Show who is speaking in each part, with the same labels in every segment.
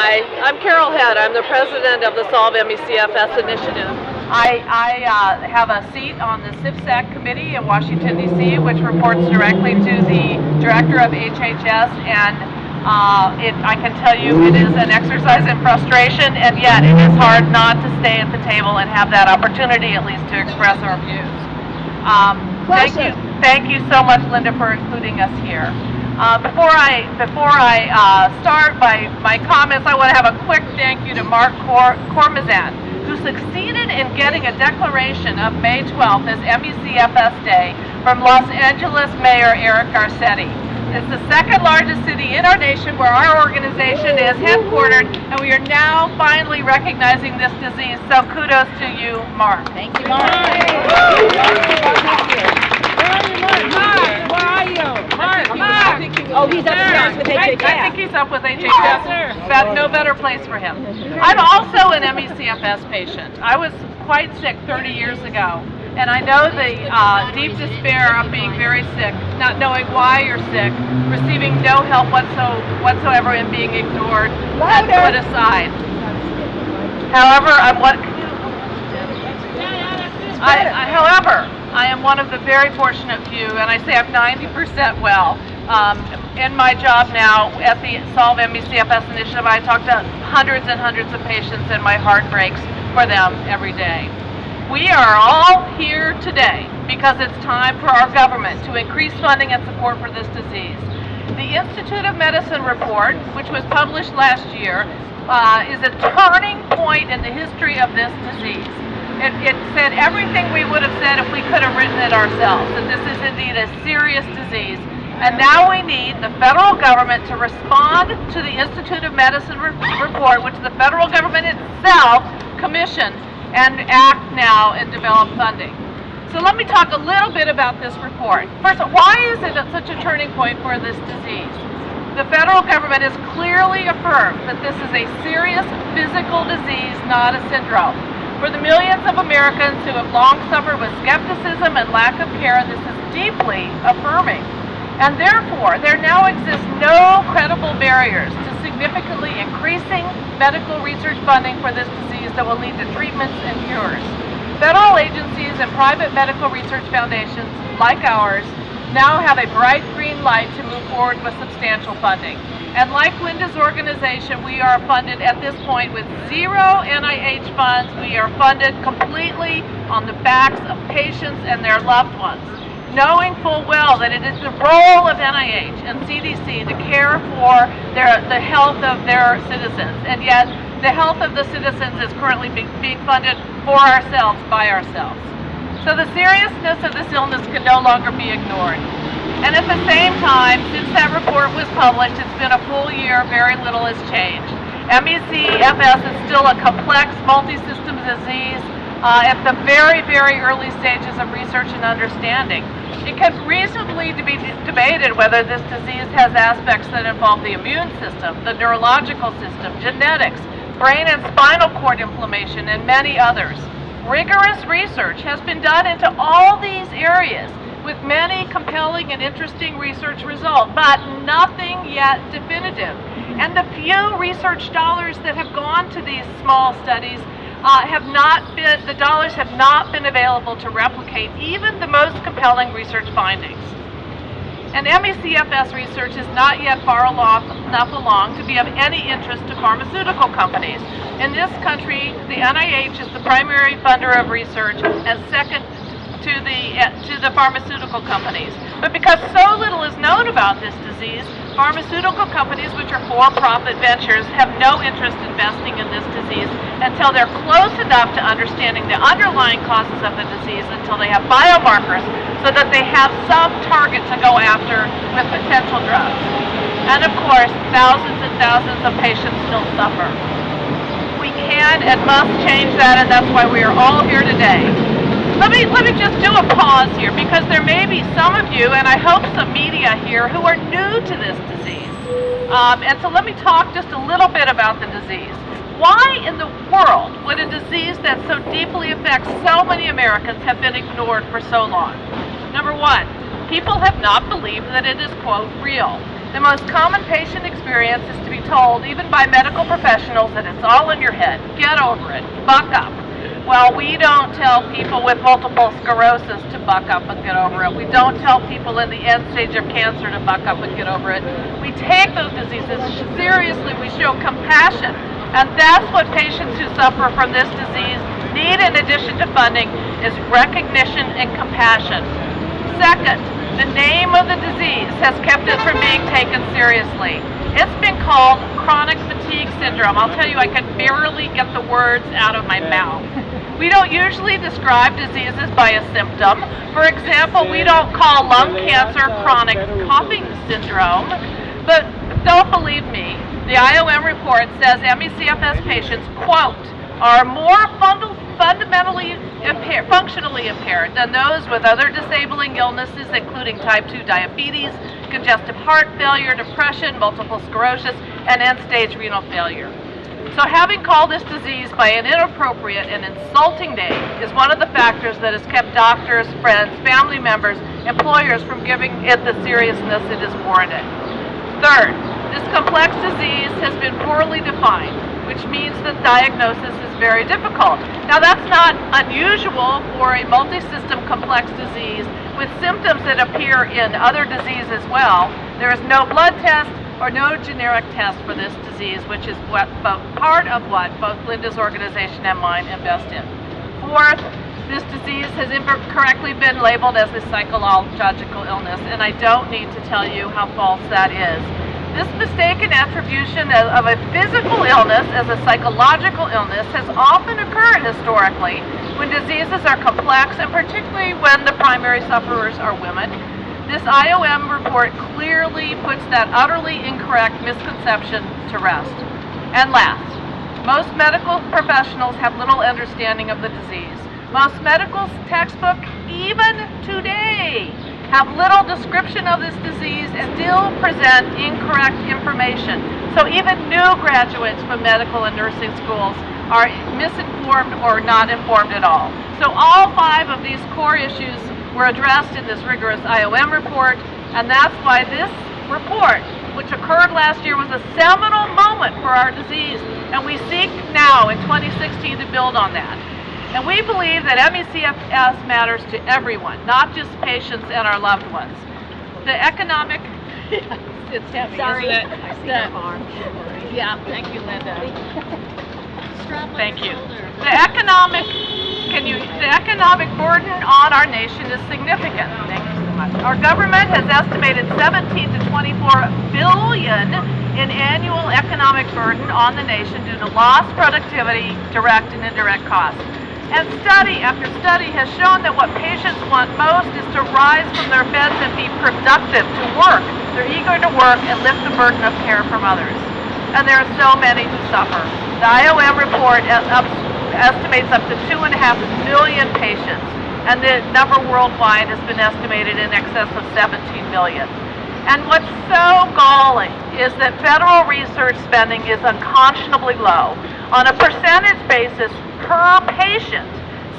Speaker 1: Hi, I'm Carol Head. I'm the president of the Solve MeCFS Initiative. I have a seat on the CFS committee in Washington, D.C., which reports directly to the director of HHS, and I can tell you it is an exercise in frustration, and yet it is hard not to stay at the table and have that opportunity at least to express our views. Thank you so much, Linda, for including us here. Before I start my comments, I want to have a quick thank you to Mark Cormazan, who succeeded in getting a declaration of May 12th as MeCFS Day from Los Angeles Mayor Eric Garcetti. It's the second largest city in our nation where our organization is headquartered, and we are now finally recognizing this disease. So kudos to you, Mark.
Speaker 2: Thank you, Mark. Oh, he's upstairs with HHS.
Speaker 1: I think he's up with HHS. No better place for him. I'm also an MeCFS patient. I was quite sick 30 years ago, and I know the deep despair of being very sick, not knowing why you're sick, receiving no help whatsoever, and being ignored and put aside. However, I am one of the very fortunate few, and I say I'm 90% well. In my job now at the Solve MeCFS Initiative, I talk to hundreds and hundreds of patients, and my heart breaks for them every day. We are all here today because it's time for our government to increase funding and support for this disease. The Institute of Medicine report, which was published last year, is a turning point in the history of this disease. It said everything we would have said if we could have written it ourselves, that this is indeed a serious disease. And now we need the federal government to respond to the Institute of Medicine report, which the federal government itself commissioned, and act now and develop funding. So let me talk a little bit about this report. First, why is it such a turning point for this disease? The federal government has clearly affirmed that this is a serious physical disease, not a syndrome. For the millions of Americans who have long suffered with skepticism and lack of care, this is deeply affirming. And therefore, there now exists no credible barriers to significantly increasing medical research funding for this disease that will lead to treatments and cures. Federal agencies and private medical research foundations like ours now have a bright green light to move forward with substantial funding. And like Linda's organization, we are funded at this point with zero NIH funds. We are funded completely on the backs of patients and their loved ones, knowing full well that it is the role of NIH and CDC to care for the health of their citizens, and yet the health of the citizens is currently being funded for ourselves, by ourselves. So the seriousness of this illness can no longer be ignored. And at the same time, since that report was published, it's been a full year, very little has changed. MeCFS is still a complex, multi-system disease at the very, very early stages of research and understanding. It can reasonably be debated whether this disease has aspects that involve the immune system, the neurological system, genetics, brain and spinal cord inflammation, and many others. Rigorous research has been done into all these areas with many compelling and interesting research results, but nothing yet definitive. And the few research dollars that have gone to these small studies the dollars have not been available to replicate even the most compelling research findings. And MeCFS research is not yet enough along to be of any interest to pharmaceutical companies. In this country, the NIH is the primary funder of research and second to the pharmaceutical companies. But because so little is known about this disease, pharmaceutical companies, which are for-profit ventures, have no interest in investing in this disease until they're close enough to understanding the underlying causes of the disease, until they have biomarkers, so that they have some target to go after with potential drugs. And of course, thousands and thousands of patients still suffer. We can and must change that, and that's why we are all here today. Let me just do a pause here, because there may be some of you, and I hope some media here, who are new to this disease. And so let me talk just a little bit about the disease. Why in the world would a disease that so deeply affects so many Americans have been ignored for so long? Number one, people have not believed that it is, quote, real. The most common patient experience is to be told, even by medical professionals, that it's all in your head. Get over it. Buck up. Well, we don't tell people with multiple sclerosis to buck up and get over it. We don't tell people in the end stage of cancer to buck up and get over it. We take those diseases seriously. We show compassion. And that's what patients who suffer from this disease need, in addition to funding, is recognition and compassion. Second, the name of the disease has kept it from being taken seriously. It's been called chronic fatigue syndrome. I'll tell you, I can barely get the words out of my mouth. We don't usually describe diseases by a symptom. For example, we don't call lung cancer chronic coughing syndrome. But don't believe me, the IOM report says MeCFS patients, quote, are more functionally impaired than those with other disabling illnesses, including type 2 diabetes, congestive heart failure, depression, multiple sclerosis, and end-stage renal failure. So having called this disease by an inappropriate and insulting name is one of the factors that has kept doctors, friends, family members, employers from giving it the seriousness it is warranted. Third, this complex disease has been poorly defined, which means that diagnosis is very difficult. Now, that's not unusual for a multi-system complex disease with symptoms that appear in other diseases as well. There is no blood test or no generic test for this disease, which is part of what both Linda's organization and mine invest in. Fourth, this disease has incorrectly been labeled as a psychological illness, and I don't need to tell you how false that is. This mistaken attribution of a physical illness as a psychological illness has often occurred historically when diseases are complex, and particularly when the primary sufferers are women. This IOM report clearly puts that utterly incorrect misconception to rest. And last, most medical professionals have little understanding of the disease. Most medical textbooks, even today, have little description of this disease and still present incorrect information. So even new graduates from medical and nursing schools are misinformed or not informed at all. So all 5 of these core issues were addressed in this rigorous IOM report, and that's why this report, which occurred last year, was a seminal moment for our disease, and we seek now in 2016 to build on that. And we believe that MeCFS matters to everyone, not just patients and our loved ones. The economic, it's heavy,
Speaker 2: sorry,
Speaker 1: isn't it?
Speaker 2: I see your arm.
Speaker 1: Yeah, thank you, Linda.
Speaker 2: Strap on
Speaker 1: Thank
Speaker 2: your
Speaker 1: you.
Speaker 2: shoulder.
Speaker 1: The economic burden on our nation is significant. Thank you so much. Our government has estimated 17 to 24 billion in annual economic burden on the nation due to lost productivity, direct and indirect costs. And study after study has shown that what patients want most is to rise from their beds and be productive, to work. They're eager to work and lift the burden of care from others. And there are so many who suffer. The IOM report estimates up to 2.5 million patients, and the number worldwide has been estimated in excess of 17 million. And what's so galling is that federal research spending is unconscionably low. On a percentage basis per patient,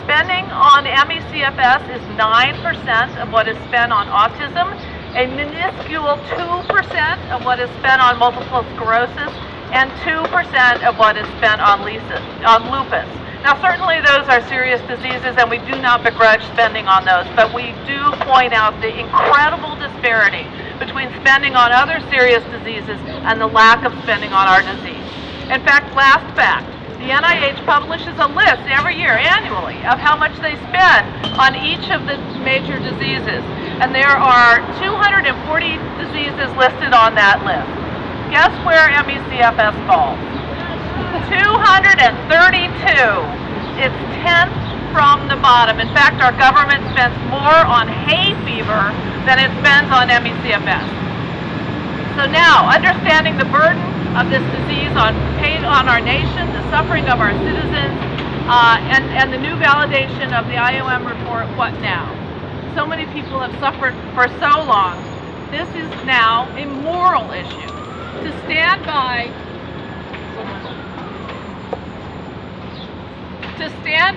Speaker 1: spending on MeCFS is 9% of what is spent on autism, a minuscule 2% of what is spent on multiple sclerosis, and 2% of what is spent on lupus. Now, certainly those are serious diseases, and we do not begrudge spending on those, but we do point out the incredible disparity between spending on other serious diseases and the lack of spending on our disease. In fact, last fact, the NIH publishes a list every year, annually, of how much they spend on each of the major diseases, and there are 240 diseases listed on that list. Guess where MeCFS falls? 232. It's 10th from the bottom. In fact, our government spends more on hay fever than it spends on MeCFS. So now, understanding the burden of this disease on our nation, the suffering of our citizens, and the new validation of the IOM report, what now? So many people have suffered for so long. This is now a moral issue. To stand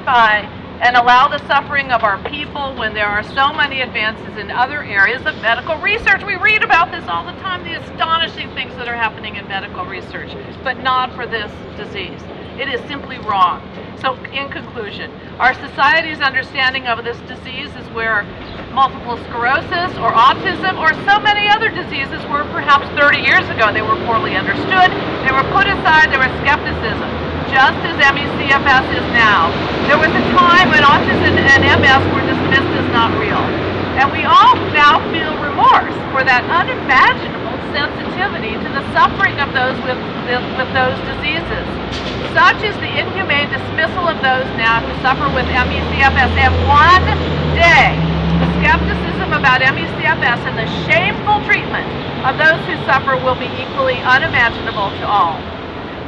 Speaker 1: by and allow the suffering of our people when there are so many advances in other areas of medical research. We read about this all the time, the astonishing things that are happening in medical research, but not for this disease. It is simply wrong. So in conclusion, our society's understanding of this disease is where multiple sclerosis or autism or so many other diseases were perhaps 30 years ago. They were poorly understood, they were put aside, there was skepticism, just as MeCFS is now. There was a time when autism and MS were dismissed as not real. And we all now feel remorse for that unimaginable sensitivity to the suffering of those with those diseases. Such is the inhumane dismissal of those now who suffer with MeCFS. And one day, the skepticism about MeCFS and the shameful treatment of those who suffer will be equally unimaginable to all.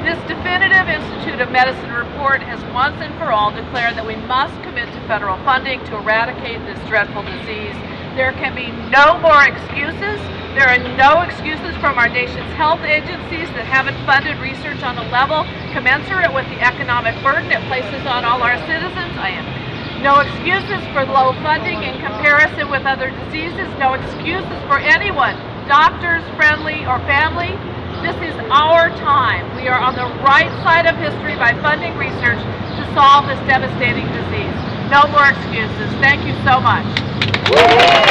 Speaker 1: This definitive Institute of Medicine report has once and for all declared that we must commit to federal funding to eradicate this dreadful disease. There can be no more excuses. There are no excuses from our nation's health agencies that haven't funded research on a level commensurate with the economic burden it places on all our citizens. No excuses for low funding in comparison with other diseases. No excuses for anyone, doctors, friendly, or family. This is our time. We are on the right side of history by funding research to solve this devastating disease. No more excuses. Thank you so much.